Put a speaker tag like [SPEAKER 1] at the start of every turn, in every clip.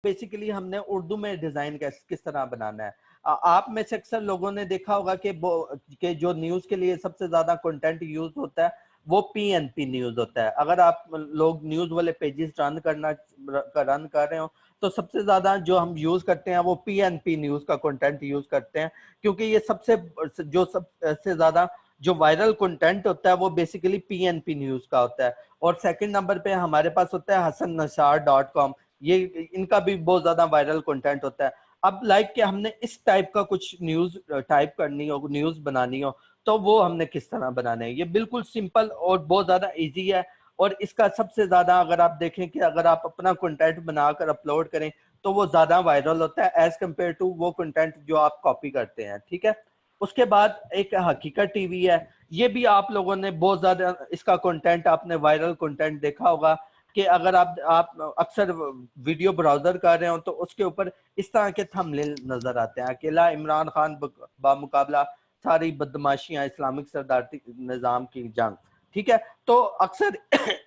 [SPEAKER 1] Basically हमने उर्दू में design किस तरह बनाना है। आप में से अक्सर लोगों ने देखा होगा कि जो न्यूज के लिए सबसे ज्यादा कंटेंट यूज होता है वो पीएनपी न्यूज होता है। अगर आप लोग न्यूज वाले पेजेस रन कर रहे हो तो सबसे ज्यादा जो हम यूज करते हैं वो पीएनपी न्यूज का कंटेंट यूज करते हैं, क्योंकि ये सबसे ज्यादा जो वायरल कंटेंट होता है वो बेसिकली पीएनपी न्यूज का होता है। और सेकंड नंबर पे हमारे पास होता है hasannassar.com, ये इनका भी बहुत ज्यादा वायरल कंटेंट होता है। अब लाइक कि हमने इस टाइप का कुछ न्यूज टाइप करनी हो, न्यूज बनानी हो, तो वो हमने किस तरह बनाना है। ये बिल्कुल सिंपल और बहुत ज्यादा इजी है। और इसका सबसे ज्यादा अगर आप देखें कि अगर आप अपना कंटेंट बनाकर अपलोड करें तो वो ज्यादा वायरल होता है एज कम्पेयर टू वो कंटेंट जो आप कॉपी करते हैं। ठीक है। उसके बाद एक हकीकत टीवी है, ये भी आप लोगों ने बहुत ज्यादा इसका कंटेंट, आपने वायरल कंटेंट देखा होगा कि अगर आप अक्सर वीडियो ब्राउजर कर रहे हो तो उसके ऊपर इस तरह के थंबनेल नजर आते हैं, अकेला इमरान खान बामुकाबला सारी बदमाशियां इस्लामिक सरदारती निजाम की जंग। ठीक है। तो अक्सर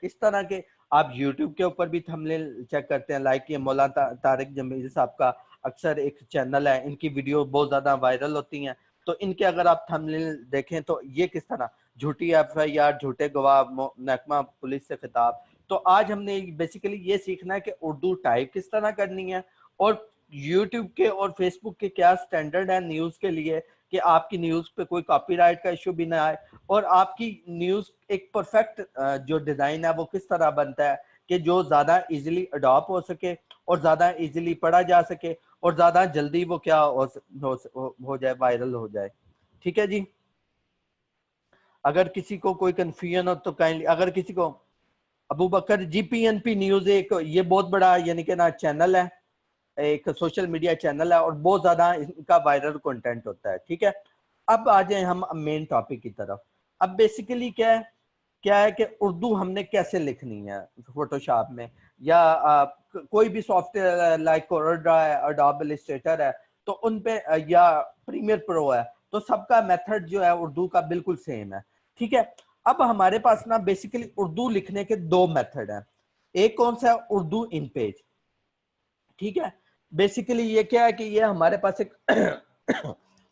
[SPEAKER 1] इस तरह के आप यूट्यूब के ऊपर भी थंबनेल चेक करते हैं, लाइक ये मौलाना तारिक जमील साहब का अक्सर एक चैनल है, इनकी वीडियो बहुत ज्यादा वायरल होती हैं। तो इनके अगर आप थंबनेल देखें तो ये किस तरह झूठी एफआईआर, झूठे गवाह, महकमा पुलिस से खिताब। तो आज हमने बेसिकली ये सीखना है कि उर्दू टाइप किस तरह करनी है और यूट्यूब के और फेसबुक के क्या स्टैंडर्ड है न्यूज के लिए कि आपकी न्यूज पे कोई कॉपीराइट का इशू भी ना आए और आपकी न्यूज एक परफेक्ट जो डिजाइन है वो किस तरह बनता है कि जो ज्यादा इजीली अडॉप्ट हो सके और ज्यादा इजीली पढ़ा जा सके और ज्यादा जल्दी वो क्या हो जाए, वायरल हो जाए। ठीक है जी। अगर किसी को कोई कंफ्यूजन हो तो काइंडली, अगर किसी को अबू बकर जीपीएनपी न्यूज एक ये बहुत बड़ा यानी कि ना चैनल है, एक सोशल मीडिया चैनल है और बहुत ज्यादा इनका वायरल कंटेंट होता है। ठीक है। अब आ जाए हम मेन टॉपिक की तरफ। अब बेसिकली क्या है कि उर्दू हमने कैसे लिखनी है फोटोशॉप में या कोई भी सॉफ्टवेयर लाइक कोरोडा है, अडोब इलस्ट्रेटर है, तो उन पे या प्रीमियर प्रो है, तो सबका मेथड जो है उर्दू का बिल्कुल सेम है। ठीक है। अब हमारे पास ना बेसिकली उर्दू लिखने के दो मेथड हैं। एक कौन सा है, उर्दू इन पेज। ठीक है। बेसिकली ये क्या है कि ये हमारे पास एक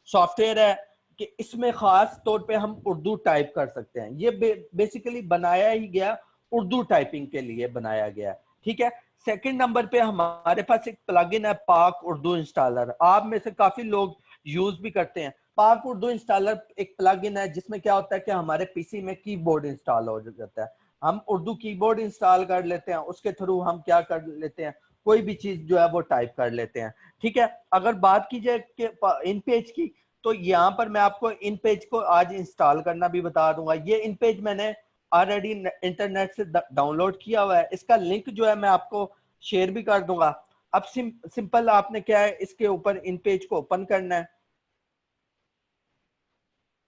[SPEAKER 1] सॉफ्टवेयर है कि इसमें खास तौर पे हम उर्दू टाइप कर सकते हैं। ये बेसिकली बनाया ही गया उर्दू टाइपिंग के लिए बनाया गया। ठीक है। सेकंड नंबर पे हमारे पास एक प्लगइन है पाक उर्दू इंस्टॉलर, आप में से काफी लोग यूज भी करते हैं। पाक उर्दू इंस्टॉलर एक प्लगइन है जिसमें क्या होता है कि हमारे पीसी में कीबोर्ड इंस्टॉल हो जाता है, हम उर्दू कीबोर्ड इंस्टॉल कर लेते हैं, उसके थ्रू हम क्या कर लेते हैं, कोई भी चीज जो है वो टाइप कर लेते हैं। ठीक है। अगर बात की जाए कि इन पेज की, तो यहाँ पर मैं आपको इन पेज को आज इंस्टॉल करना भी बता दूंगा। ये इन पेज मैंने ऑलरेडी इंटरनेट से डाउनलोड किया हुआ है, इसका लिंक जो है मैं आपको शेयर भी कर दूंगा। अब सिंपल आपने क्या है, इसके ऊपर इन पेज को ओपन करना है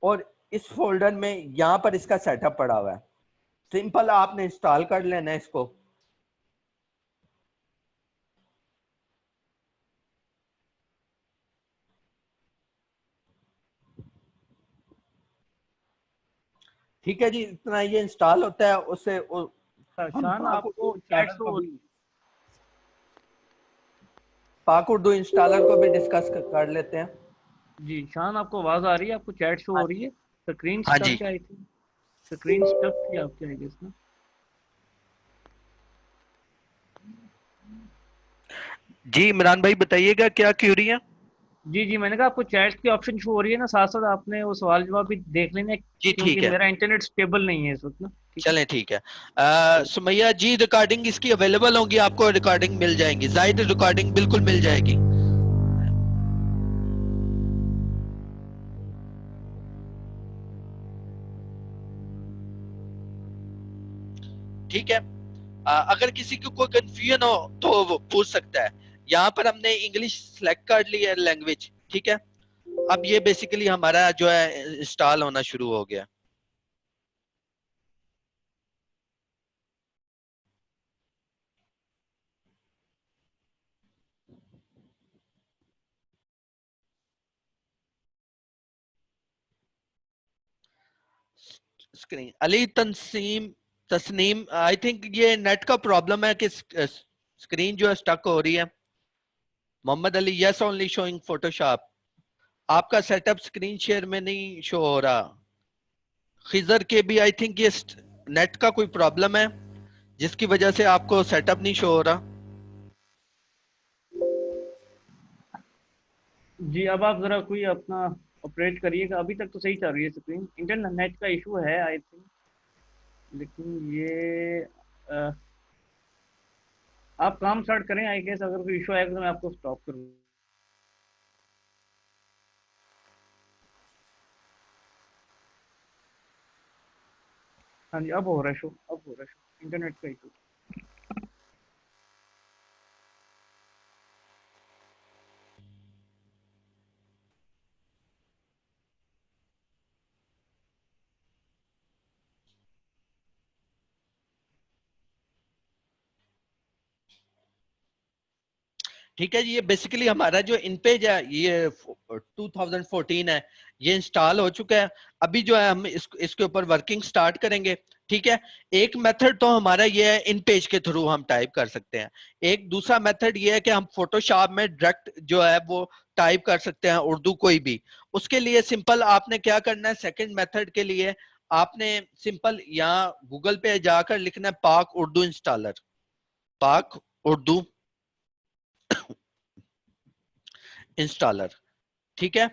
[SPEAKER 1] और इस फोल्डर में यहाँ पर इसका सेटअप पड़ा हुआ है, सिंपल आपने इंस्टॉल कर लेना है इसको। ठीक है जी, इतना ये इंस्टॉल होता है उससे हम
[SPEAKER 2] शान आपको चैट शो हो रही है?
[SPEAKER 1] पाक उर्दू इंस्टॉलर को भी डिस्कस कर लेते हैं।
[SPEAKER 2] जी शान, आपको आवाज आ रही है? आपको चैट शो
[SPEAKER 1] हाँ
[SPEAKER 2] हो रही है? स्क्रीन
[SPEAKER 1] हाँ जी।
[SPEAKER 2] स्टक है आई थिंक। स्क्रीन स्टक थी आपकी आई गेस ना।
[SPEAKER 1] जी इमरान भाई बताइएगा क्या क्यूरी है।
[SPEAKER 2] जी जी, मैंने कहा आपको चैट की ऑप्शन शो हो रही है ना, साथ साथ आपने वो सवाल जवाब भी देख लेना है,
[SPEAKER 1] जी
[SPEAKER 2] क्योंकि
[SPEAKER 1] ठीक है।
[SPEAKER 2] मेरा इंटरनेट स्टेबल नहीं है इस वक्त ना। ठीक है।
[SPEAKER 1] चलें ठीक है। सुमैया जी रिकॉर्डिंग इसकी अवेलेबल होंगी, आपको रिकॉर्डिंग मिल जाएंगी, जाहिद रिकॉर्डिंग बिल्कुल मिल जाएगी। ठीक है। अगर किसी को कोई कंफ्यूजन हो तो वो पूछ सकता है। यहाँ पर हमने इंग्लिश सेलेक्ट कर ली है लैंग्वेज। ठीक है। अब ये बेसिकली हमारा जो है इंस्टॉल होना शुरू हो गया। Screen Ali Tanseem Tasneem, I think ये नेट का प्रॉब्लम है कि स्क्रीन जो है स्टक हो रही है। Mohammad Ali, yes only showing Photoshop. आपका सेटअप स्क्रीन शेयर में नहीं शो हो रहा। खिजर के भी आई थिंक ये नेट का कोई प्रॉब्लम है जिसकी वजह से आपको सेटअप नहीं शो हो रहा।
[SPEAKER 2] जी अब आप जरा कोई अपना ऑपरेट करिएगा। अभी तक तो सही चल रही है स्क्रीन, इंटरनेट का इशू है आई थिंक। लेकिन ये आप काम स्टार्ट करें, आई गेस अगर कोई इशू आएगा तो मैं आपको स्टॉप करूँ। हाँ जी, अब हो रहा है शो, अब हो रहा है शो, इंटरनेट का इशू।
[SPEAKER 1] ठीक है जी, ये बेसिकली हमारा जो इन पेज है ये 2014 है, ये इंस्टॉल हो चुका है। अभी जो है हम इसके ऊपर वर्किंग स्टार्ट करेंगे। ठीक है, एक मेथड तो हमारा ये है इन पेज के थ्रू हम टाइप कर सकते हैं। एक दूसरा मेथड ये है कि हम फोटोशॉप में डायरेक्ट जो है वो टाइप कर सकते हैं उर्दू कोई भी। उसके लिए सिंपल आपने क्या करना है, सेकंड मेथड के लिए आपने सिंपल यहाँ गूगल पे जाकर लिखना है पाक उर्दू इंस्टॉलर, पाक उर्दू इंस्टॉलर। ठीक है,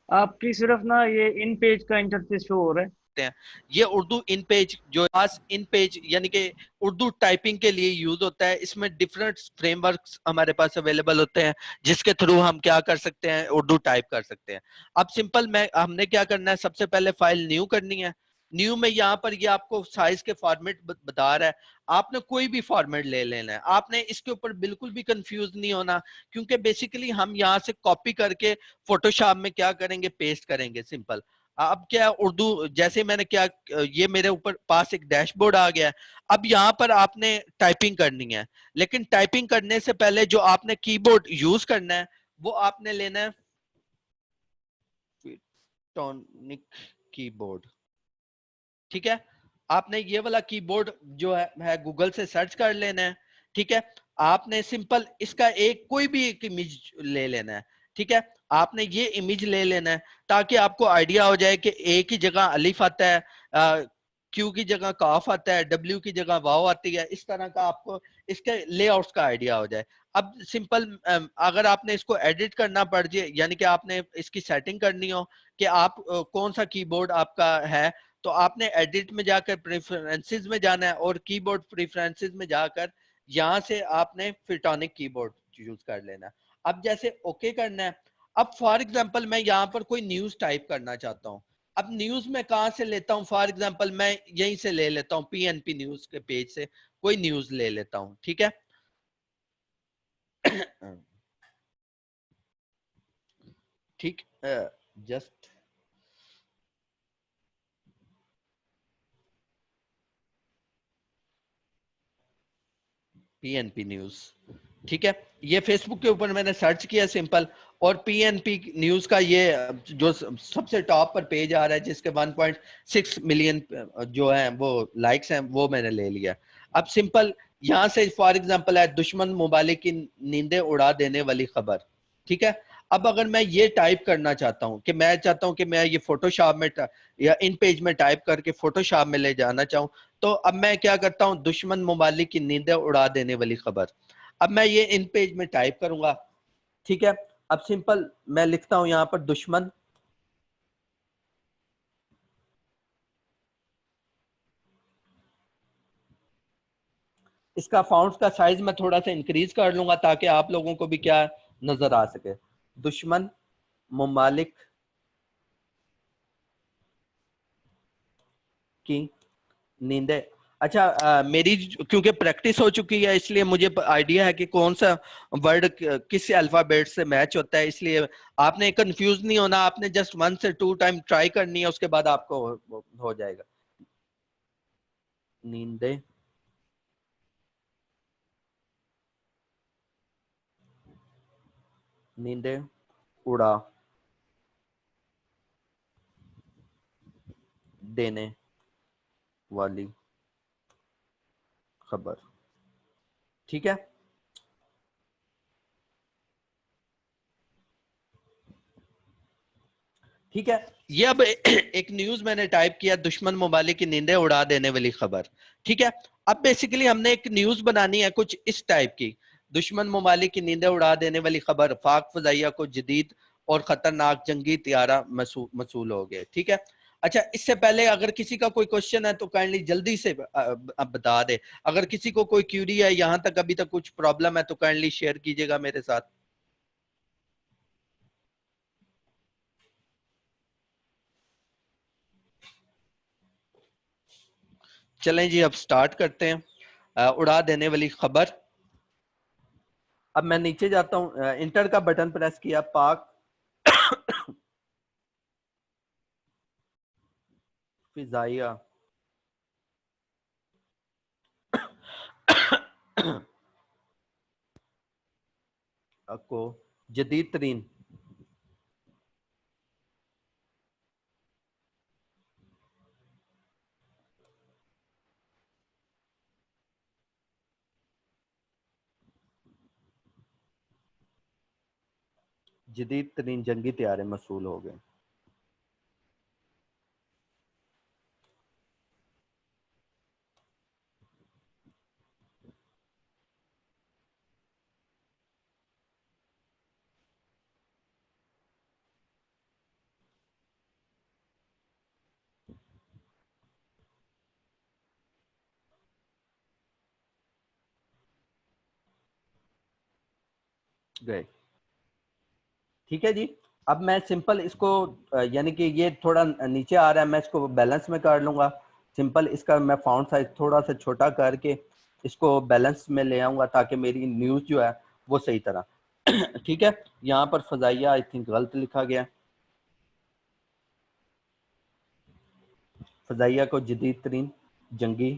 [SPEAKER 2] आपकी सिर्फ ना ये इन पेज का इंटरफेस शो हो रहा है।
[SPEAKER 1] हैं ये उर्दू इन पेज जो खास इन पेज यानी कि उर्दू टाइपिंग के लिए यूज होता है। इसमें डिफरेंट फ्रेमवर्क्स हमारे पास अवेलेबल होते हैं जिसके थ्रू हम क्या कर सकते हैं, उर्दू टाइप कर सकते हैं। अब सिंपल मैं हमने क्या करना है, सबसे पहले फाइल न्यू करनी है। न्यू में यहाँ पर ये आपको साइज के फॉर्मेट बता रहा है, आपने कोई भी फॉर्मेट ले लेना है। आपने इसके ऊपर बिल्कुल भी कंफ्यूज नहीं होना, क्योंकि बेसिकली हम यहाँ से कॉपी करके फोटोशॉप में क्या करेंगे, पेस्ट करेंगे सिंपल। अब क्या उर्दू जैसे मैंने क्या, ये मेरे ऊपर पास एक डैशबोर्ड आ गया है। अब यहाँ पर आपने टाइपिंग करनी है, लेकिन टाइपिंग करने से पहले जो आपने कीबोर्ड यूज करना है वो आपने लेना है टॉनिक कीबोर्ड। ठीक है, आपने ये वाला कीबोर्ड जो है गूगल से सर्च कर लेना है। ठीक है, आपने सिंपल इसका एक कोई भी एक इमेज ले लेना है। ठीक है, आपने ये इमेज ले लेना है ताकि आपको आइडिया हो जाए कि ए की जगह अलिफ आता है, क्यू की जगह काफ आता है, डब्ल्यू की जगह वाव आती है। इस तरह का आपको इसके लेआउट्स का आइडिया हो जाए। अब सिंपल अगर आपने इसको एडिट करना पड़ जाए, यानी कि आपने इसकी सेटिंग करनी हो कि आप कौन सा कीबोर्ड आपका है, तो आपने एडिट में जाकर प्रेफरेंसेस में जाना है और कीबोर्ड प्रेफरेंसेस में जाकर यहाँ से आपने फिटोनिक कीबोर्ड यूज कर लेना है। अब जैसे ओके करना है। अब फॉर एग्जांपल मैं यहाँ पर कोई न्यूज टाइप करना चाहता हूँ। अब न्यूज में कहाँ से लेता हूँ, फॉर एग्जांपल मैं यहीं से ले लेता हूँ, पीएनपी न्यूज के पेज से कोई न्यूज ले लेता हूँ। ठीक है ठीक, जस्ट पीएनपी न्यूज। ठीक है, ये फेसबुक के ऊपर मैंने सर्च किया सिंपल, और पीएनपी न्यूज का ये जो सबसे टॉप पर पेज आ रहा है जिसके 1.6 मिलियन जो है वो लाइक्स हैं, वो मैंने ले लिया। अब सिंपल यहाँ से फॉर एग्जांपल है दुश्मन ममालिक की नींदें उड़ा देने वाली खबर। ठीक है, अब अगर मैं ये टाइप करना चाहता हूँ कि मैं चाहता हूँ कि मैं ये फोटोशॉप में या इन पेज में टाइप करके फोटोशॉप में ले जाना चाहूँ, तो अब मैं क्या करता हूँ, दुश्मन ममालिक की नींदें उड़ा देने वाली खबर। अब मैं ये इन पेज में टाइप करूंगा। ठीक है, अब सिंपल मैं लिखता हूं यहां पर दुश्मन, इसका फाउंट का साइज मैं थोड़ा सा इंक्रीज कर लूंगा ताकि आप लोगों को भी क्या नजर आ सके। दुश्मन ममालिक की नींदें। अच्छा, मेरी क्योंकि प्रैक्टिस हो चुकी है इसलिए मुझे आइडिया है कि कौन सा वर्ड किस अल्फाबेट से मैच होता है, इसलिए आपने कंफ्यूज नहीं होना। आपने जस्ट 1 से 2 टाइम ट्राई करनी है, उसके बाद आपको हो जाएगा। नींदें नींदें उड़ा देने वाली खबर। ठीक है, ठीक है, ये अब एक न्यूज मैंने टाइप किया, दुश्मन ममालिक की नींदें उड़ा देने वाली खबर। ठीक है, अब बेसिकली हमने एक न्यूज बनानी है कुछ इस टाइप की, दुश्मन ममालिक की नींदें उड़ा देने वाली खबर, पाक फजाइया को जदीद और खतरनाक जंगी तियारा मसूल हो गए। ठीक है, अच्छा इससे पहले अगर किसी का कोई क्वेश्चन है तो काइंडली जल्दी से बता दे। अगर किसी को कोई क्यूरी है, यहाँ तक अभी तक कुछ प्रॉब्लम है तो काइंडली शेयर कीजिएगा मेरे साथ। चलें जी, अब स्टार्ट करते हैं। उड़ा देने वाली खबर। अब मैं नीचे जाता हूं, इंटर का बटन प्रेस किया, पाक फिजाइया को जदीद तरीन जदीद तरीन जंगी तैयारे मसूल हो गए। गए। ठीक है जी, अब मैं सिंपल इसको यानी कि ये थोड़ा नीचे आ रहा है, मैं इसको बैलेंस में कर लूंगा। सिंपल इसका मैं फॉन्ट साइज थोड़ा सा छोटा करके इसको बैलेंस में ले आऊंगा ताकि मेरी न्यूज जो है वो सही तरह ठीक है, यहाँ पर फजाइया आई थिंक गलत लिखा गया, फजाइया को जदीद तरीन जंगी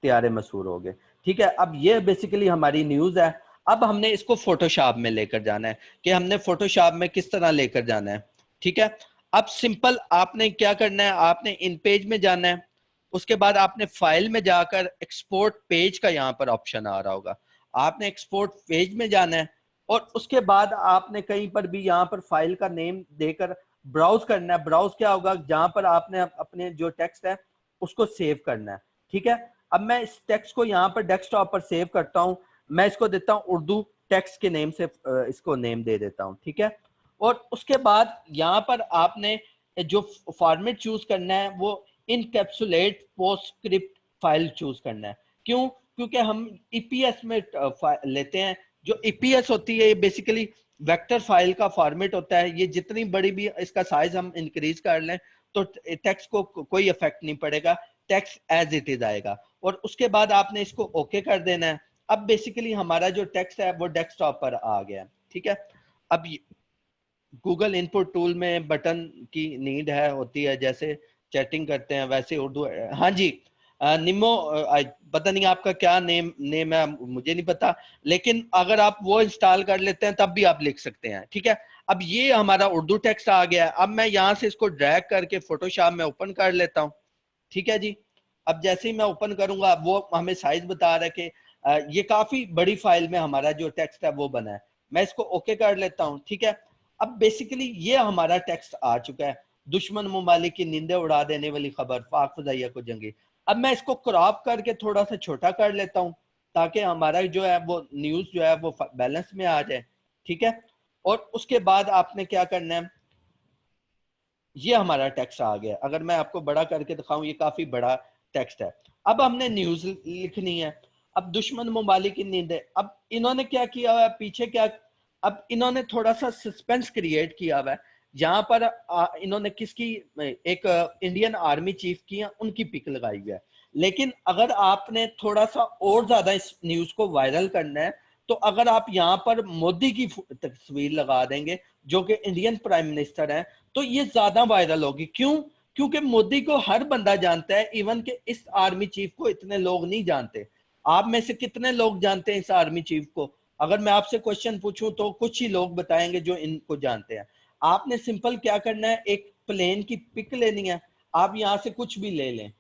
[SPEAKER 1] तैयारे मशहूर हो गए। ठीक है, अब ये बेसिकली हमारी न्यूज है। अब हमने इसको फोटोशॉप में लेकर जाना है कि हमने फोटोशॉप में किस तरह लेकर जाना है। ठीक है, अब सिंपल आपने क्या करना है, आपने इन पेज में जाना है, उसके बाद आपने फाइल में जाकर एक्सपोर्ट पेज का यहाँ पर ऑप्शन आ रहा होगा, आपने एक्सपोर्ट पेज में जाना है और उसके बाद आपने कहीं पर भी यहाँ पर फाइल का नेम देकर ब्राउज करना है। ब्राउज क्या होगा, जहां पर आपने अपने जो टेक्स्ट है उसको सेव करना है। ठीक है, अब मैं इस टेक्स्ट को यहाँ पर डेस्कटॉप पर सेव करता हूँ, मैं इसको देता हूँ उर्दू टेक्स्ट के नेम से, इसको नेम दे देता हूँ। ठीक है, और उसके बाद यहाँ पर आपने जो फॉर्मेट चूज करना है वो इनकैप्सुलेट पोस्टस्क्रिप्ट फाइल चूज करना है। क्यों? क्योंकि हम ईपीएस में लेते हैं। जो ईपीएस होती है ये बेसिकली वेक्टर फाइल का फॉर्मेट होता है, ये जितनी बड़ी भी इसका साइज हम इंक्रीज कर लें तो टेक्स्ट को कोई इफेक्ट नहीं पड़ेगा, टेक्स्ट एज इट इज आएगा। और उसके बाद आपने इसको ओके कर देना है। अब बेसिकली हमारा जो टेक्स्ट है वो डेस्कटॉप पर आ गया। ठीक है, अब गूगल इनपुट टूल में बटन की नीड है होती है, जैसे चैटिंग करते हैं वैसे उर्दू। हाँ जी, निमो, पता नहीं आपका क्या नेम है, मुझे नहीं पता, लेकिन अगर आप वो इंस्टॉल कर लेते हैं तब भी आप लिख सकते हैं। ठीक है, अब ये हमारा उर्दू टेक्स्ट आ गया है। अब मैं यहाँ से इसको ड्रैग करके फोटोशॉप में ओपन कर लेता हूँ। ठीक है जी, अब जैसे ही मैं ओपन करूंगा वो हमें साइज बता रहा है कि ये काफी बड़ी फाइल में हमारा जो टेक्स्ट है वो बना है। मैं इसको ओके कर लेता हूँ। ठीक है, अब बेसिकली ये हमारा टेक्स्ट आ चुका है, दुश्मन ममालिक की नींदें उड़ा देने वाली खबर, पाक फजाइया को जंगी। अब मैं इसको क्रॉप करके थोड़ा सा छोटा कर लेता हूँ ताकि हमारा जो है वो न्यूज जो है वो बैलेंस में आ जाए। ठीक है, और उसके बाद आपने क्या करना है, ये हमारा टेक्स्ट आ गया। अगर मैं आपको बड़ा करके दिखाऊं, ये काफी बड़ा टेक्स्ट है। अब हमने न्यूज लिखनी है। अब दुश्मन ममालिक की नींदें, अब इन्होंने क्या किया हुआ है पीछे, क्या अब इन्होंने थोड़ा सा सस्पेंस क्रिएट किया हुआ है। यहाँ पर इन्होंने किसकी, एक इंडियन आर्मी चीफ की है, उनकी पिक लगाई हुई है। लेकिन अगर आपने थोड़ा सा और ज्यादा इस न्यूज को वायरल करना है तो अगर आप यहाँ पर मोदी की तस्वीर लगा देंगे जो कि इंडियन प्राइम मिनिस्टर हैं, तो ये ज्यादा वायरल होगी। क्यों? क्योंकि मोदी को हर बंदा जानता है, इवन के इस आर्मी चीफ को इतने लोग नहीं जानते। आप में से कितने लोग जानते हैं इस आर्मी चीफ को? अगर मैं आपसे क्वेश्चन पूछूं तो कुछ ही लोग बताएंगे जो इनको जानते हैं। आपने सिंपल क्या करना है, एक प्लेन की पिक लेनी है। आप यहां से कुछ भी ले लें,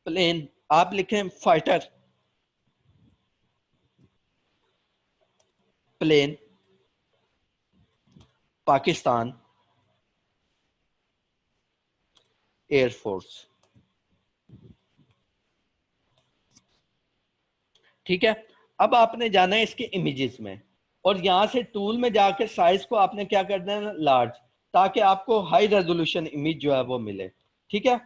[SPEAKER 1] प्लेन आप लिखें फाइटर प्लेन पाकिस्तान, एयरफोर्स। ठीक है, अब आपने जाना है इसके इमेजेस में, और यहां से टूल में जाकर साइज को आपने क्या करना है, लार्ज, ताकि आपको हाई रेजोल्यूशन इमेज जो है वो मिले। ठीक है,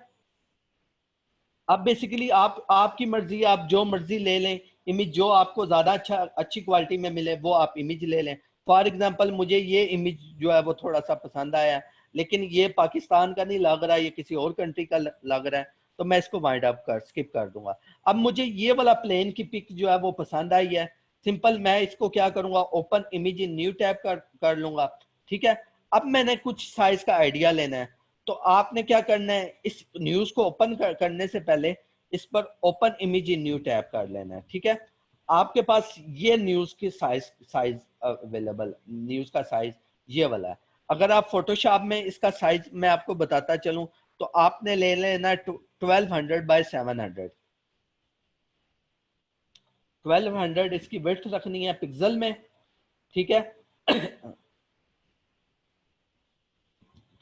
[SPEAKER 1] अब बेसिकली आप आपकी मर्जी, आप जो मर्जी ले लें इमेज, जो आपको ज्यादा अच्छी क्वालिटी में मिले वो आप इमेज ले लें। फॉर एग्जांपल मुझे ये इमेज जो है वो थोड़ा सा पसंद आया, लेकिन ये पाकिस्तान का नहीं लग रहा, ये किसी और कंट्री का लग रहा है, तो मैं इसको वाइंड अप कर स्किप कर दूंगा। अब मुझे ये वाला प्लेन की पिक जो है वो पसंद आई है, सिंपल मैं इसको क्या करूंगा, open image in new tab कर लूंगा। ठीक है, अब मैंने कुछ साइज का आइडिया लेना है, तो आपने क्या करना है, इस न्यूज को ओपन करने से पहले इस पर open image in new tab कर लेना है। ठीक है, आपके पास ये न्यूज की साइज अवेलेबल, न्यूज का साइज ये वाला है। अगर आप फोटोशॉप में इसका साइज मैं आपको बताता चलूं, तो आपने ले लेना 1200 बाय 700। 1200 इसकी विड्थ रखनी है पिक्सल में। ठीक है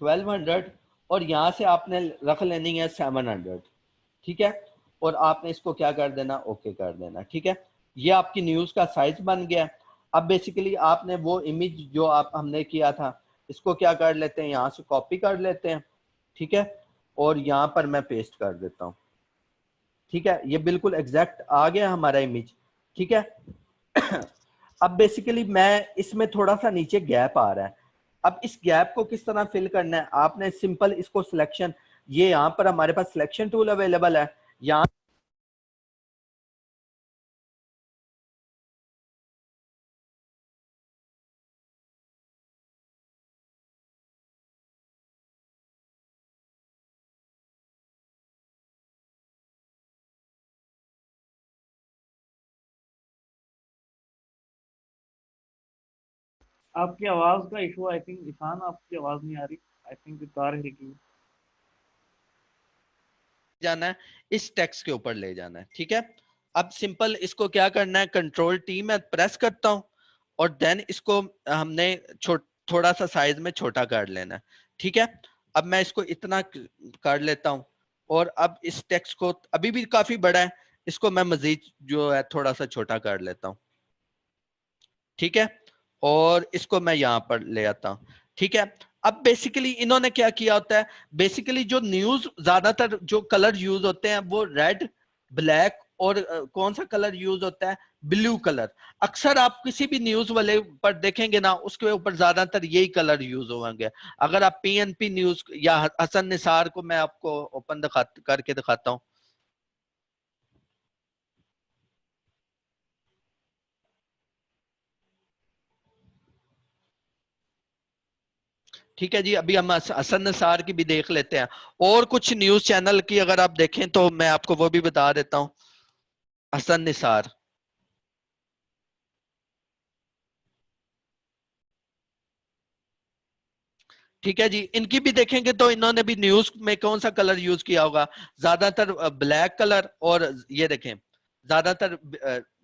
[SPEAKER 1] 1200, और यहां से आपने रख लेनी है 700। ठीक है, और आपने इसको क्या कर देना, ओके कर देना। ठीक है, ये आपकी न्यूज का साइज बन गया। अब बेसिकली आपने वो इमेज जो आप हमने किया था, इसको क्या कर लेते हैं, यहां से कॉपी कर लेते हैं। ठीक है, और यहां पर मैं पेस्ट कर देता हूं। ठीक है, ये बिल्कुल एग्जैक्ट आ गया हमारा इमेज। ठीक है अब बेसिकली मैं इसमें थोड़ा सा नीचे गैप आ रहा है, अब इस गैप को किस तरह फिल करना है, आपने सिंपल इसको सिलेक्शन, ये यहाँ पर हमारे पास सिलेक्शन टूल अवेलेबल है, यहाँ
[SPEAKER 2] आपकी आवाज का इशू, आई थिंक ईशान आपकी आवाज नहीं आ रही, आई थिंक कार हिल गई।
[SPEAKER 1] जाना है, इस टेक्स्ट के ऊपर ले जाना है। ठीक है, अब सिंपल इसको क्या करना है, कंट्रोल टी में प्रेस करता हूं, और देन इसको हमने थोड़ा सा साइज में छोटा कर लेना है। ठीक है, अब मैं इसको इतना कर लेता हूं, और अब इस टेक्स्ट को अभी भी काफी बड़ा है, इसको मैं मजीद जो है थोड़ा सा छोटा कर लेता हूं। ठीक है, और इसको मैं यहां पर ले आता हूं। ठीक है, अब बेसिकली इन्होंने क्या किया होता है, बेसिकली जो न्यूज ज्यादातर जो कलर यूज होते हैं वो रेड, ब्लैक, और कौन सा कलर यूज होता है, ब्लू कलर। अक्सर आप किसी भी न्यूज वाले पर देखेंगे ना, उसके ऊपर ज्यादातर यही कलर यूज होंगे। अगर आप पीएनपी न्यूज या हसन निसार को मैं आपको ओपन करके दिखाता हूँ। ठीक है जी, अभी हम हसन निसार की भी देख लेते हैं, और कुछ न्यूज चैनल की अगर आप देखें तो मैं आपको वो भी बता देता हूं। हसन निसार, ठीक है जी, इनकी भी देखेंगे तो इन्होंने भी न्यूज में कौन सा कलर यूज किया होगा, ज्यादातर ब्लैक कलर, और ये देखें ज्यादातर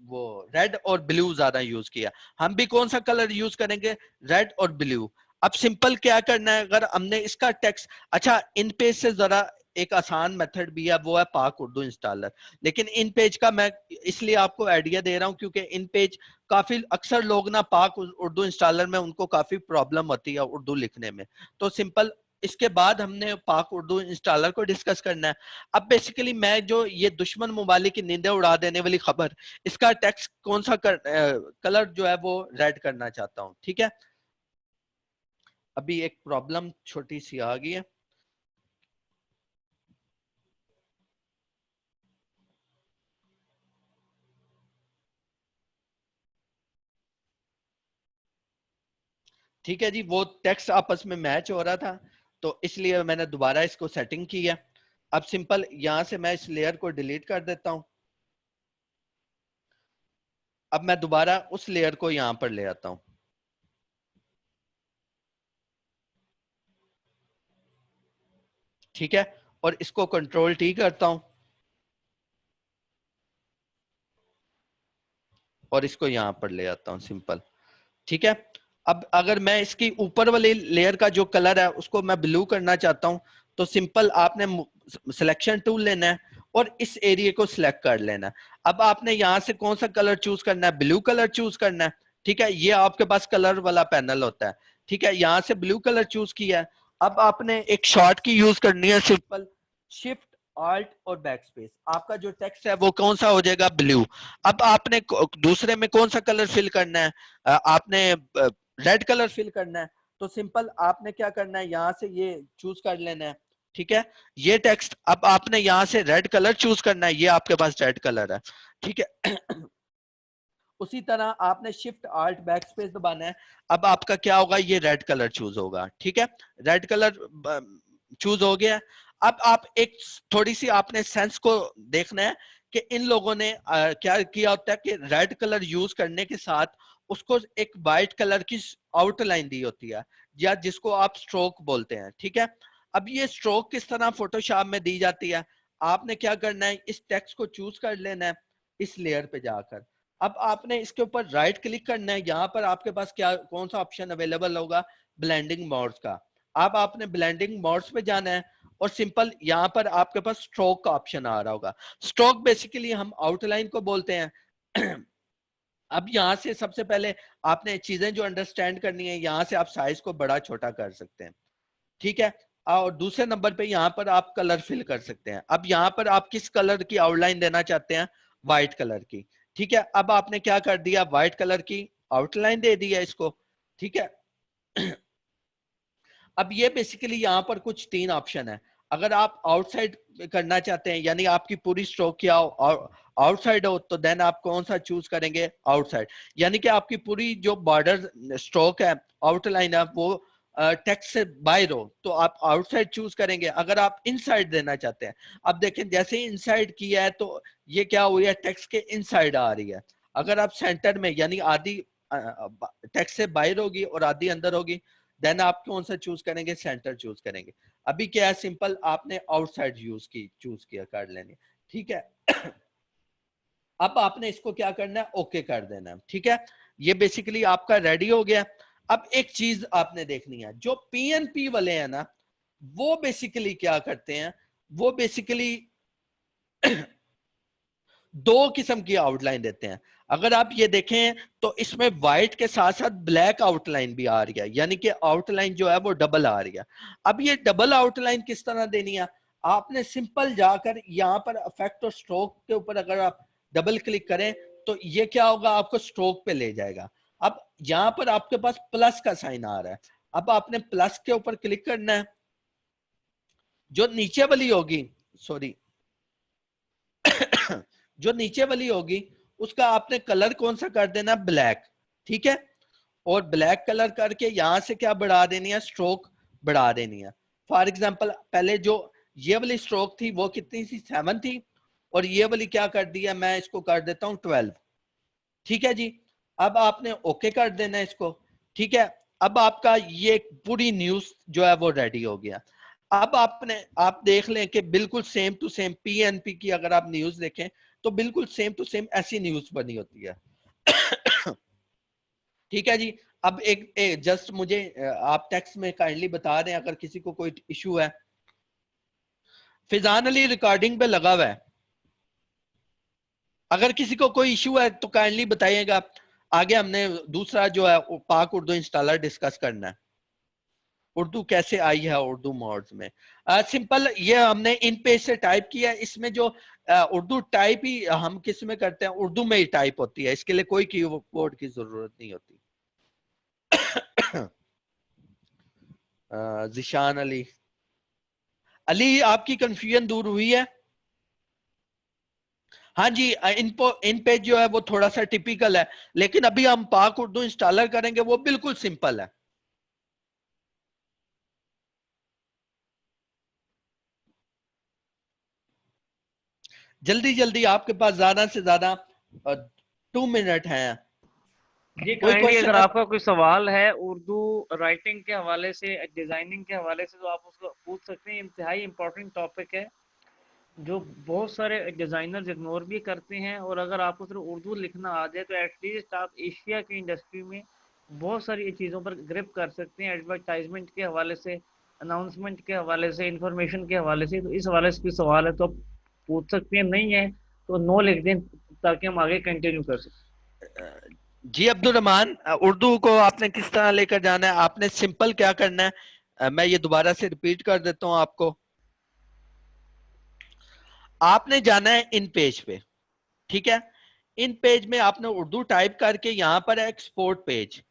[SPEAKER 1] वो रेड और ब्लू ज्यादा यूज किया। हम भी कौन सा कलर यूज करेंगे, रेड और ब्लू। अब सिंपल क्या करना है, अगर हमने इसका टेक्स्ट, अच्छा इन पेज से जरा एक आसान मेथड भी है, वो है पाक उर्दू इंस्टॉलर। लेकिन इन पेज का मैं इसलिए आपको आइडिया दे रहा हूं क्योंकि इन पेज काफी अक्सर लोग ना पाक उर्दू इंस्टॉलर में उनको काफी प्रॉब्लम होती है उर्दू लिखने में। तो सिंपल इसके बाद हमने पाक उर्दू इंस्टॉलर को डिस्कस करना है। अब बेसिकली मैं जो ये दुश्मन ममालिक की नींदें उड़ा देने वाली खबर, इसका टेक्स्ट कौन सा कलर जो है वो रेड करना चाहता हूँ। ठीक है, अभी एक प्रॉब्लम छोटी सी आ गई है। ठीक है जी, वो टेक्स्ट आपस में मैच हो रहा था, तो इसलिए मैंने दोबारा इसको सेटिंग की है। अब सिंपल यहां से मैं इस लेयर को डिलीट कर देता हूं। अब मैं दोबारा उस लेयर को यहां पर ले आता हूं। ठीक है, और इसको कंट्रोल टी करता हूं, और इसको यहां पर ले आता हूं सिंपल। ठीक है, अब अगर मैं इसकी ऊपर वाली लेयर का जो कलर है उसको मैं ब्लू करना चाहता हूं, तो सिंपल आपने सिलेक्शन टूल लेना है और इस एरिया को सिलेक्ट कर लेना है। अब आपने यहाँ से कौन सा कलर चूज करना है, ब्लू कलर चूज करना है, ठीक है, ये आपके पास कलर वाला पैनल होता है, ठीक है, यहाँ से ब्लू कलर चूज किया है। अब आपने एक शॉर्ट की यूज करनी है, सिंपल शिफ्ट ऑल्ट और बैक स्पेस, आपका जो टेक्स्ट है वो कौन सा हो जाएगा, ब्लू। अब आपने दूसरे में कौन सा कलर फिल करना है, आपने रेड कलर फिल करना है, तो सिंपल आपने क्या करना है, यहाँ से ये चूज कर लेना है, ठीक है, ये टेक्स्ट। अब आपने यहाँ से रेड कलर चूज करना है, ये आपके पास रेड कलर है, ठीक है। उसी तरह आपने शिफ्ट आल्ट बैक स्पेस दबाना है, अब आपका क्या होगा, ये रेड कलर चूज होगा, ठीक है, रेड कलर चूज हो गया। अब आप एक थोड़ी सी आपने सेंस को देखना है कि इन लोगों ने क्या किया होता है कि रेड कलर यूज करने के साथ उसको एक वाइट कलर की आउटलाइन दी होती है, या जिसको आप स्ट्रोक बोलते हैं, ठीक है। अब ये स्ट्रोक किस तरह फोटोशॉप में दी जाती है, आपने क्या करना है, इस टेक्स्ट को चूज कर लेना है इस लेयर पे जाकर। अब आपने इसके ऊपर राइट क्लिक करना है, यहाँ पर आपके पास क्या कौन सा ऑप्शन अवेलेबल होगा, ब्लेंडिंग मोड्स का। अब आपने ब्लेंडिंग मोड्स पे जाना है और सिंपल यहाँ पर आपके पास स्ट्रोक का ऑप्शन आ रहा होगा। स्ट्रोक बेसिकली हम आउटलाइन को बोलते हैं। अब यहाँ से सबसे पहले आपने चीजें जो अंडरस्टैंड करनी है, यहाँ से आप साइज को बड़ा छोटा कर सकते हैं, ठीक है। और दूसरे नंबर पे यहाँ पर आप कलर फिल कर सकते हैं। अब यहाँ पर आप किस कलर की आउटलाइन देना चाहते हैं, व्हाइट कलर की, ठीक है। अब आपने क्या कर दिया, व्हाइट कलर की आउटलाइन दे दिया इसको, ठीक है। अब ये बेसिकली यहाँ पर कुछ तीन ऑप्शन है। अगर आप आउटसाइड करना चाहते हैं, यानी आपकी पूरी स्ट्रोक क्या आउटसाइड हो, तो देन आप कौन सा चूज करेंगे, आउटसाइड, यानी कि आपकी पूरी जो बॉर्डर स्ट्रोक है, आउटलाइन है, वो टेक्स्ट से बाहर हो, तो आप आउटसाइड चूज करेंगे। अगर आप इनसाइड देना चाहते हैं, अब देखें जैसे ही इनसाइड किया है तो ये क्या हुई है, टेक्स्ट के इनसाइड आ रही है। अगर आप सेंटर में, यानी आधी टेक्स्ट से बाहर होगी और आधी अंदर होगी, देन आप कौन सा चूज करेंगे, सेंटर चूज करेंगे। अभी क्या है, सिंपल आपने आउटसाइड चूज किया कर लेनी, ठीक है। अब आपने इसको क्या करना है, ओके कर देना है, ठीक है। ये बेसिकली आपका रेडी हो गया। अब एक चीज आपने देखनी है, जो पीएनपी वाले हैं ना, वो बेसिकली क्या करते हैं, वो बेसिकली दो किस्म की आउटलाइन देते हैं। अगर आप ये देखें तो इसमें व्हाइट के साथ साथ ब्लैक आउटलाइन भी आ रही है, यानी कि आउटलाइन जो है वो डबल आ रही है। अब ये डबल आउटलाइन किस तरह देनी है, आपने सिंपल जाकर यहाँ पर इफेक्ट और स्ट्रोक के ऊपर अगर आप डबल क्लिक करें तो ये क्या होगा, आपको स्ट्रोक पे ले जाएगा। अब यहाँ पर आपके पास प्लस का साइन आ रहा है, अब आपने प्लस के ऊपर क्लिक करना है, जो नीचे वाली होगी, सॉरी, जो नीचे वाली होगी उसका आपने कलर कौन सा कर देना, ब्लैक, ठीक है। और ब्लैक कलर करके यहां से क्या बढ़ा देनी है, स्ट्रोक बढ़ा देनी है। फॉर एग्जांपल पहले जो ये वाली स्ट्रोक थी वो कितनी थी, 7 थी, और ये वाली क्या कर दी है, मैं इसको कर देता हूं 12, ठीक है जी। अब आपने ओके कर देना है इसको, ठीक है। अब आपका ये पूरी न्यूज जो है वो रेडी हो गया। अब आप देख लें कि बिल्कुल सेम टू सेम पीएनपी की अगर आप न्यूज देखें तो बिल्कुल सेम टू सेम ऐसी न्यूज बनी होती है। ठीक है जी। अब जस्ट मुझे आप टेक्स्ट में काइंडली बता दें अगर किसी को कोई इशू है। फिजान अली रिकॉर्डिंग पे लगा हुआ है, अगर किसी को कोई इशू है तो काइंडली बताइएगा। आगे हमने दूसरा जो है पाक उर्दू इंस्टॉलर डिस्कस करना है, उर्दू कैसे आई है उर्दू मोड्स में। सिंपल ये हमने इन पेज से टाइप किया, इसमें जो उर्दू टाइप ही हम किस में करते हैं, उर्दू में ही टाइप होती है, इसके लिए कोई कीबोर्ड की जरूरत नहीं होती। जिशान अली, अली आपकी कंफ्यूजन दूर हुई है। हाँ जी, इन पेज जो है वो थोड़ा सा टिपिकल है, लेकिन अभी हम पाक उर्दू इंस्टॉलर करेंगे वो बिल्कुल सिंपल है। जल्दी जल्दी, आपके पास ज्यादा से ज्यादा 2 मिनट है।
[SPEAKER 2] जी
[SPEAKER 1] कोई
[SPEAKER 2] काइंडली
[SPEAKER 1] क्वेश्चन
[SPEAKER 2] अगर
[SPEAKER 1] है?
[SPEAKER 2] आपका कोई सवाल है उर्दू राइटिंग के हवाले से, डिजाइनिंग के हवाले से, तो आप उसको पूछ सकते हैं। इंतहाई इंपॉर्टेंट टॉपिक है जो बहुत सारे डिजाइनर्स इग्नोर भी करते हैं। और अगर आपको सिर्फ उर्दू लिखना आ जाए तो एटलीस्ट आप एशिया की इंडस्ट्री में बहुत सारी चीज़ों पर ग्रिप कर सकते हैं, एडवर्टाइजमेंट के हवाले से, अनाउंसमेंट के हवाले से, इंफॉर्मेशन के हवाले से, तो इस हवाले से कोई सवाल है तो आप पूछ सकते हैं, नहीं है तो नो लिख दें ताकि हम आगे कंटिन्यू कर सकें।
[SPEAKER 1] जी अब्दुल रहमान, उर्दू को आपने किस तरह लेकर जाना है? आपने सिंपल क्या करना है, मैं ये दोबारा से रिपीट कर देता हूं आपको। आपने जाना है इन पेज पे, ठीक है। इन पेज में आपने उर्दू टाइप करके यहां पर है एक्सपोर्ट पेज,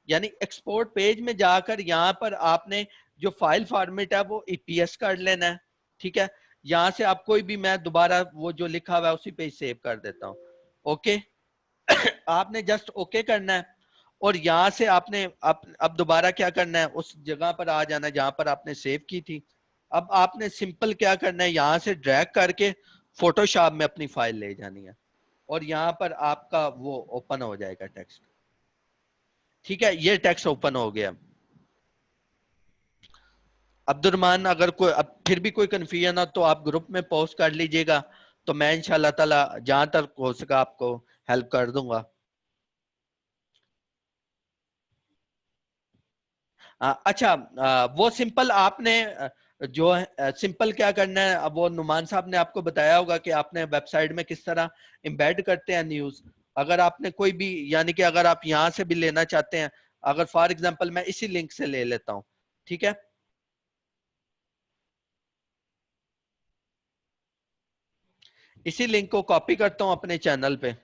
[SPEAKER 1] यानी एक्सपोर्ट पेज में जाकर यहां पर आपने जो फाइल फॉर्मेट है वो ईपीएस कर लेना है, ठीक है। यहां से आप कोई भी, मैं दोबारा वो जो लिखा हुआ है उसी पे सेव कर देता हूं, ओके। आपने जस्ट ओके करना है और यहां से आपने अब दोबारा क्या करना है, उस जगह पर आ जाना है जहां पर आपने सेव की थी। अब आपने सिंपल क्या करना है, यहां से ड्रैग करके फोटोशॉप में अपनी फाइल ले जानी है और यहां पर आपका वो ओपन हो जाएगा टेक्स्ट, ठीक है। ये टेक्स्ट ओपन हो गया। अब्दुलरमान, अगर कोई अब फिर भी कोई कंफ्यूजन हो तो आप ग्रुप में पोस्ट कर लीजिएगा, तो मैं इंशाल्लाह ताला जहां तक हो सका आपको हेल्प कर दूंगा। अच्छा, वो सिंपल आपने जो है सिंपल क्या करना है, अब वो नुमान साहब ने आपको बताया होगा कि आपने वेबसाइट में किस तरह एम्बेड करते हैं न्यूज। अगर आपने कोई भी, यानी कि अगर आप यहां से भी लेना चाहते हैं, अगर फॉर एग्जांपल मैं इसी लिंक से ले लेता हूं, ठीक है। इसी लिंक को कॉपी करता हूं अपने चैनल पे,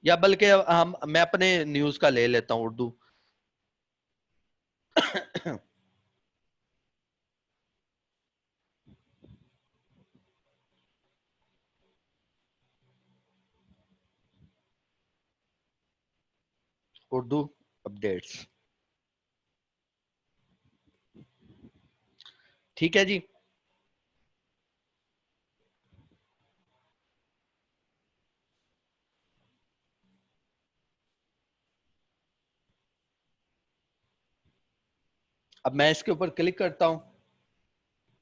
[SPEAKER 1] या बल्कि हम मैं अपने न्यूज का ले लेता हूं उर्दू। उर्दू अपडेट्स, ठीक है जी। अब मैं इसके ऊपर क्लिक करता हूं।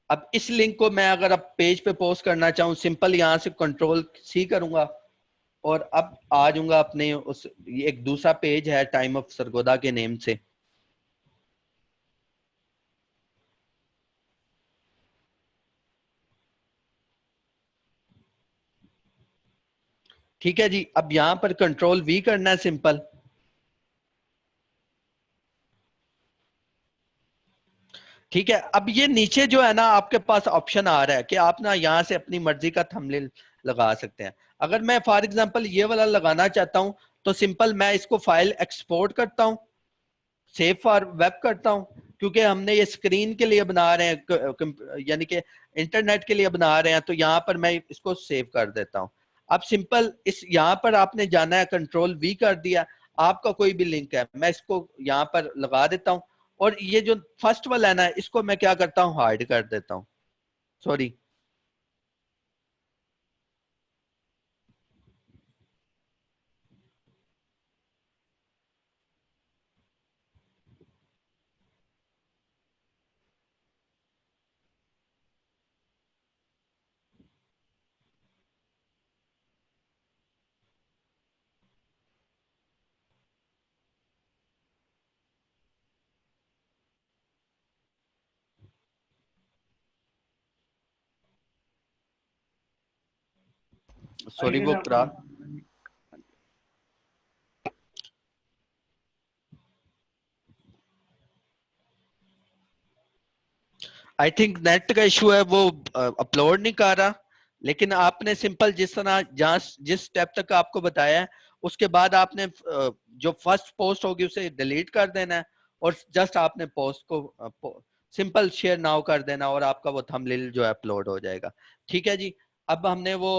[SPEAKER 1] अब इस लिंक को मैं अगर अब पेज पे पोस्ट करना चाहूँ, सिंपल यहां से कंट्रोल सी करूंगा और अब आ जाऊंगा अपने उस, एक दूसरा पेज है टाइम ऑफ सरगोदा के नेम से, ठीक है जी। अब यहां पर कंट्रोल वी करना है सिंपल, ठीक है। अब ये नीचे जो है ना आपके पास ऑप्शन आ रहा है कि आप ना यहाँ से अपनी मर्जी का थंबनेल लगा सकते हैं। अगर मैं फॉर एग्जांपल ये वाला लगाना चाहता हूं तो सिंपल मैं इसको फाइल एक्सपोर्ट करता हूं, सेव फॉर वेब करता हूं, क्योंकि हमने ये स्क्रीन के लिए बना रहे हैं, यानी कि इंटरनेट के लिए बना रहे हैं, तो यहाँ पर मैं इसको सेव कर देता हूं। अब सिंपल इस यहाँ पर आपने जाना है, कंट्रोल वी कर दिया। आपका कोई भी लिंक है मैं इसको यहाँ पर लगा देता हूँ और ये जो फर्स्ट वाला है ना इसको मैं क्या करता हूँ, हाइड कर देता हूँ, सॉरी। सॉरी वो करा, आई थिंक नेट का इशू है, वो अपलोड नहीं कर रहा। लेकिन आपने सिंपल जिस तरह जहां जिस स्टेप तक आपको बताया है, उसके बाद आपने जो फर्स्ट पोस्ट होगी उसे डिलीट कर देना है और जस्ट आपने पोस्ट को सिंपल शेयर नाउ कर देना और आपका वो थंबनेल जो है अपलोड हो जाएगा, ठीक है जी। अब हमने वो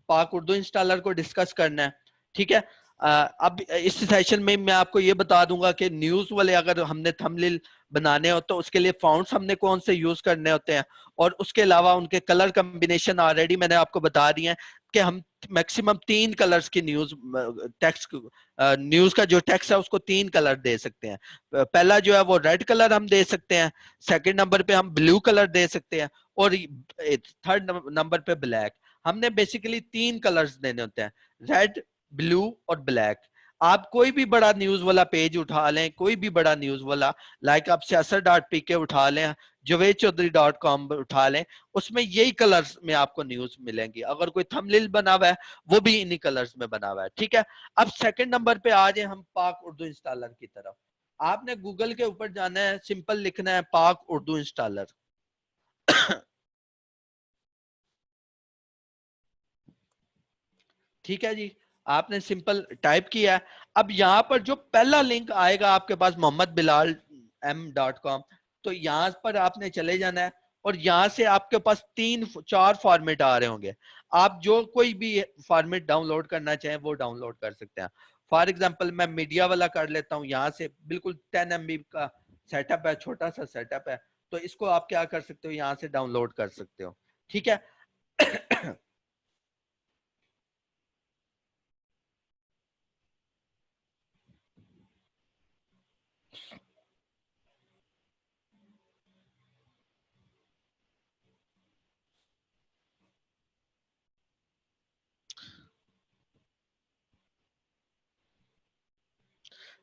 [SPEAKER 1] पाक उर्दू इंस्टॉलर को डिस्कस करना है, ठीक है। अब इस सेशन में मैं आपको ये बता दूंगा कि न्यूज वाले अगर हमने थंबनेल बनाने हो तो उसके लिए फॉन्ट्स हमने कौन से यूज करने होते हैं, और उसके अलावा उनके कलर कॉम्बिनेशन ऑलरेडी मैंने आपको बता दिए हैं कि हम मैक्सिमम 3 कलर्स की न्यूज टेक्स्ट, न्यूज का जो टेक्स्ट है उसको 3 कलर दे सकते हैं। पहला जो है वो रेड कलर हम दे सकते हैं, सेकंड नंबर पे हम ब्लू कलर दे सकते हैं और थर्ड नंबर पे ब्लैक। हमने बेसिकली 3 कलर्स देने होते हैं, रेड, ब्लू और ब्लैक। आप कोई भी बड़ा न्यूज वाला पेज उठा लें, कोई भी बड़ा न्यूज वाला, लाइक आप सियासत.pk उठा लें, JavedChaudhary.com उठा लें, उसमें यही कलर्स में आपको न्यूज मिलेंगी। अगर कोई थंबनेल बना हुआ है वो भी इन्हीं कलर्स में बना हुआ है, ठीक है। अब सेकंड नंबर पे आ जाए हम पाक उर्दू इंस्टॉलर की तरफ। आपने गूगल के ऊपर जाना है, सिंपल लिखना है पाक उर्दू इंस्टॉलर। ठीक है जी, आपने सिंपल टाइप किया है। अब यहाँ पर जो पहला लिंक आएगा आपके पास mohammadbilalm.com, तो यहाँ पर आपने चले जाना है और यहाँ से आपके पास 3-4 फॉर्मेट आ रहे होंगे। आप जो कोई भी फॉर्मेट डाउनलोड करना चाहें वो डाउनलोड कर सकते हैं। फॉर एग्जांपल मैं मीडिया वाला कर लेता हूँ, यहाँ से बिल्कुल 10 MB का सेटअप है, छोटा सा सेटअप है, तो इसको आप क्या कर सकते हो, यहाँ से डाउनलोड कर सकते हो, ठीक है।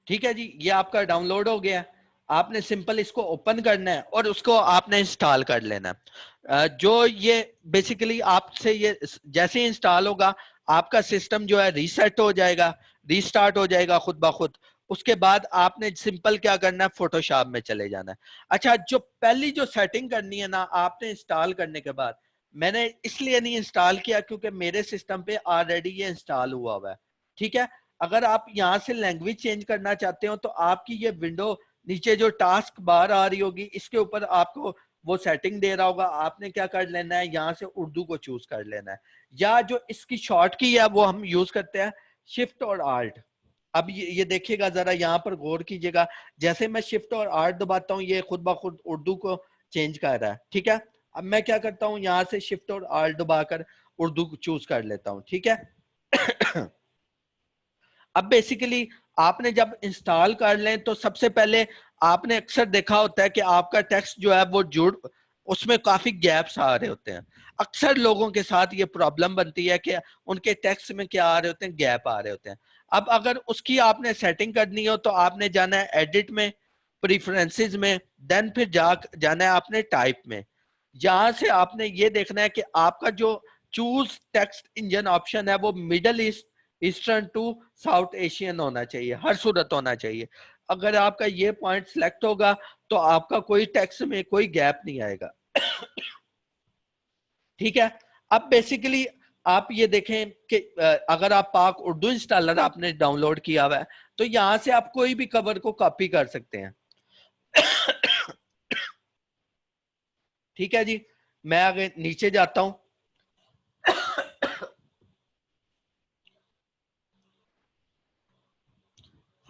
[SPEAKER 1] ठीक है जी, ये आपका डाउनलोड हो गया। आपने सिंपल इसको ओपन करना है और उसको आपने इंस्टॉल कर लेना है। जो ये बेसिकली आपसे ये जैसे ही इंस्टॉल होगा आपका सिस्टम जो है रीसेट हो जाएगा, रीस्टार्ट हो जाएगा खुद ब खुद। उसके बाद आपने सिंपल क्या करना है, फोटोशॉप में चले जाना है। अच्छा, जो पहली जो सेटिंग करनी है ना आपने इंस्टॉल करने के बाद, मैंने इसलिए नहीं इंस्टॉल किया क्योंकि मेरे सिस्टम पे ऑलरेडी ये इंस्टॉल हुआ हुआ है, ठीक है। अगर आप यहाँ से लैंग्वेज चेंज करना चाहते हो तो आपकी ये विंडो नीचे जो टास्क बार आ रही होगी इसके ऊपर आपको वो सेटिंग दे रहा होगा। आपने क्या कर लेना है, यहाँ से उर्दू को चूज कर लेना है, या जो इसकी शॉर्ट की है वो हम यूज करते हैं शिफ्ट और आल्ट। अब ये देखिएगा जरा, यहाँ पर गौर कीजिएगा, जैसे मैं शिफ्ट और आल्ट दबाता हूँ ये खुद ब खुद उर्दू को चेंज कर रहा है, ठीक है। अब मैं क्या करता हूँ, यहाँ से शिफ्ट और आल्ट दबाकर उर्दू चूज कर लेता हूँ, ठीक है। अब बेसिकली आपने जब इंस्टॉल कर लें तो सबसे पहले आपने अक्सर देखा होता है कि आपका टेक्स्ट जो है वो जुड़, उसमें काफी गैप्स आ रहे होते हैं। अक्सर लोगों के साथ ये प्रॉब्लम बनती है कि उनके टेक्स्ट में क्या आ रहे होते हैं, गैप आ रहे होते हैं। अब अगर उसकी आपने सेटिंग करनी हो तो आपने जाना है एडिट में, प्रीफरेंसेस में, देन फिर जाना है आपने टाइप में। यहां से आपने ये देखना है कि आपका जो चूज टेक्स्ट इंजन ऑप्शन है वो Middle East, eastern to South Asian होना चाहिए, हर सूरत होना चाहिए। अगर आपका ये पॉइंट सिलेक्ट होगा तो आपका कोई टेक्स्ट में कोई गैप नहीं आएगा। ठीक है। अब बेसिकली आप ये देखें कि अगर आप पाक उर्दू इंस्टॉलर आपने डाउनलोड किया हुआ है तो यहां से आप कोई भी कवर को कॉपी कर सकते हैं। ठीक है जी, मैं आगे नीचे जाता हूं।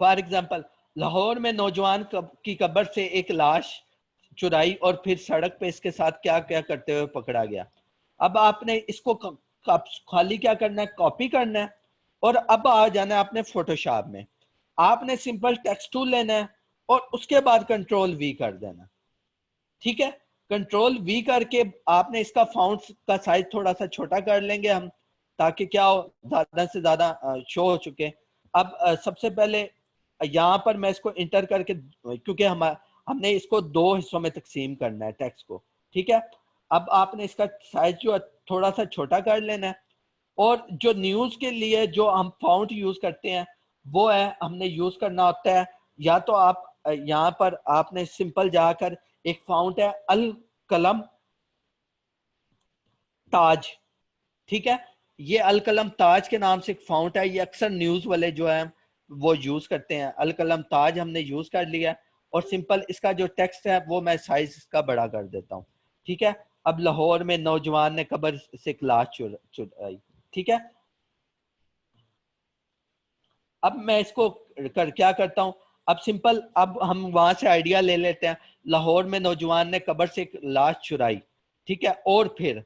[SPEAKER 1] फॉर एग्जाम्पल, लाहौर में नौजवान की कब्र से एक लाश चुराई और फिर सड़क पे इसके साथ क्या क्या करते हुए पकड़ा गया। अब आपने इसको खाली क्या करना है, कॉपी करना है और अब आ जाना है आपने फोटोशॉप में। आपने सिंपल टेक्स्ट टूल लेना है और उसके बाद कंट्रोल वी कर देना, ठीक है। कंट्रोल वी करके आपने इसका फाउंट का साइज थोड़ा सा छोटा कर लेंगे हम, ताकि क्या हो, ज्यादा से ज्यादा शो हो चुके। अब सबसे पहले यहाँ पर मैं इसको इंटर करके, क्योंकि हमने इसको दो हिस्सों में तकसीम करना है टेक्स्ट को, ठीक है। अब आपने इसका साइज जो थोड़ा सा छोटा कर लेना है और जो न्यूज के लिए जो हम फाउंट यूज करते हैं वो है, हमने यूज करना होता है, या तो आप यहाँ पर आपने सिंपल जाकर एक फाउंट है अल कलम ताज, ठीक है। ये अल कलम ताज के नाम से एक फाउंट है, ये अक्सर न्यूज वाले जो है वो यूज करते हैं। अल कलम ताज हमने यूज कर लिया और सिंपल इसका जो टेक्स्ट है वो मैं साइज इसका बड़ा कर देता हूँ, ठीक है। अब लाहौर में नौजवान ने कब्र से एक लाश चुराई, ठीक है। अब मैं इसको क्या करता हूं, अब सिंपल अब हम वहां से आइडिया ले लेते हैं। लाहौर में नौजवान ने कब्र से एक लाश चुराई, ठीक है। और फिर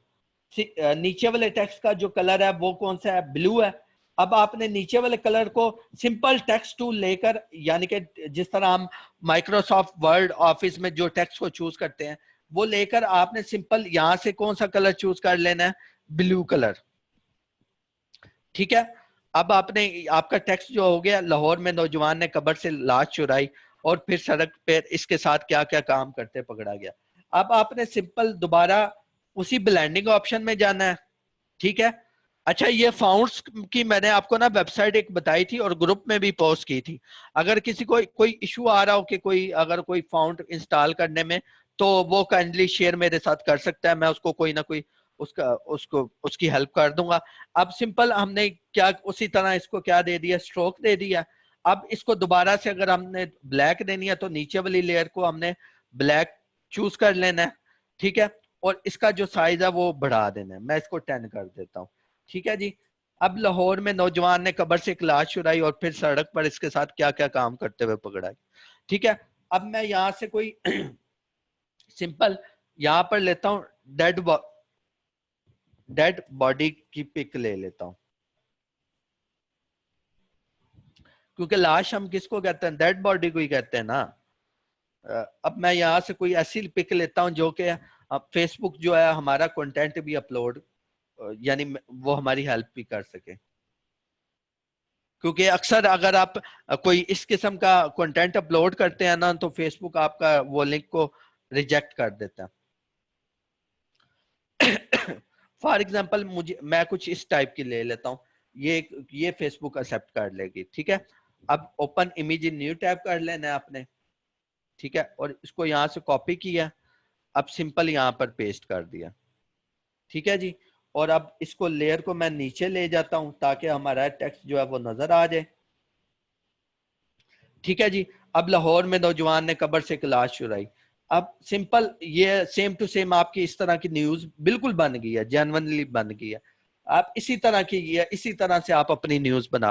[SPEAKER 1] नीचे वाले टेक्स्ट का जो कलर है वो कौन सा है, ब्लू है। अब आपने नीचे वाले कलर को सिंपल टेक्स्ट टूल लेकर, यानी कि जिस तरह हम माइक्रोसॉफ्ट वर्ड ऑफिस में जो टेक्स्ट को चूज करते हैं वो लेकर आपने सिंपल यहां से कौन सा कलर चूज कर लेना है, ब्लू कलर, ठीक है। अब आपने आपका टेक्स्ट जो हो गया, लाहौर में नौजवान ने कब्र से लाश चुराई और फिर सड़क पे इसके साथ क्या क्या काम करते पकड़ा गया। अब आपने सिंपल दोबारा उसी ब्लेंडिंग ऑप्शन में जाना है, ठीक है। अच्छा, ये फाउंड्स की मैंने आपको ना वेबसाइट एक बताई थी और ग्रुप में भी पोस्ट की थी। अगर किसी को कोई इशू आ रहा हो कि कोई अगर कोई फाउंड इंस्टॉल करने में, तो वो काइंडली शेयर मेरे साथ कर सकता है, मैं उसको कोई ना कोई उसको उसकी हेल्प कर दूंगा। अब सिंपल हमने क्या उसी तरह इसको क्या दे दिया, स्ट्रोक दे दिया। अब इसको दोबारा से अगर हमने ब्लैक देनी है तो नीचे वाली लेयर को हमने ब्लैक चूज कर लेना है, ठीक है। और इसका जो साइज है वो बढ़ा देना है, मैं इसको 10 कर देता हूँ, ठीक है जी। अब लाहौर में नौजवान ने कब्र से एक लाश चुराई और फिर सड़क पर इसके साथ क्या क्या काम करते हुए पकड़ा, ठीक है। अब मैं यहां से कोई सिंपल यहां पर लेता हूं डेड बॉडी की पिक ले लेता हूं, क्योंकि लाश हम किसको कहते हैं, डेड बॉडी को ही कहते हैं ना। अब मैं यहां से कोई ऐसी पिक लेता हूं जो कि फेसबुक जो है हमारा कंटेंट भी अपलोड, यानी वो हमारी हेल्प भी कर सके, क्योंकि अक्सर अगर आप कोई इस किस्म का कंटेंट अपलोड करते हैं ना, तो फेसबुक आपका वो लिंक को रिजेक्ट कर देता है। फॉर एग्जाम्पल मैं कुछ इस टाइप की ले लेता हूँ, ये फेसबुक एक्सेप्ट कर लेगी, ठीक है। अब open image in new tab कर लेना है आपने, ठीक है। और इसको यहाँ से कॉपी किया, अब सिंपल यहाँ पर पेस्ट कर दिया, ठीक है जी। और अब इसको लेयर को मैं नीचे ले जाता हूं ताकि हमारा टेक्स्ट जो है वो नजर आ जाए, ठीक है जी। अब लाहौर में नौजवान ने कब्र से एक लाश चुराई। अब सिंपल ये सेम टू सेम आपकी इस तरह की न्यूज बिल्कुल बन गई है, जेन्युइनली बन गई है। आप इसी तरह की इसी तरह से आप अपनी न्यूज बना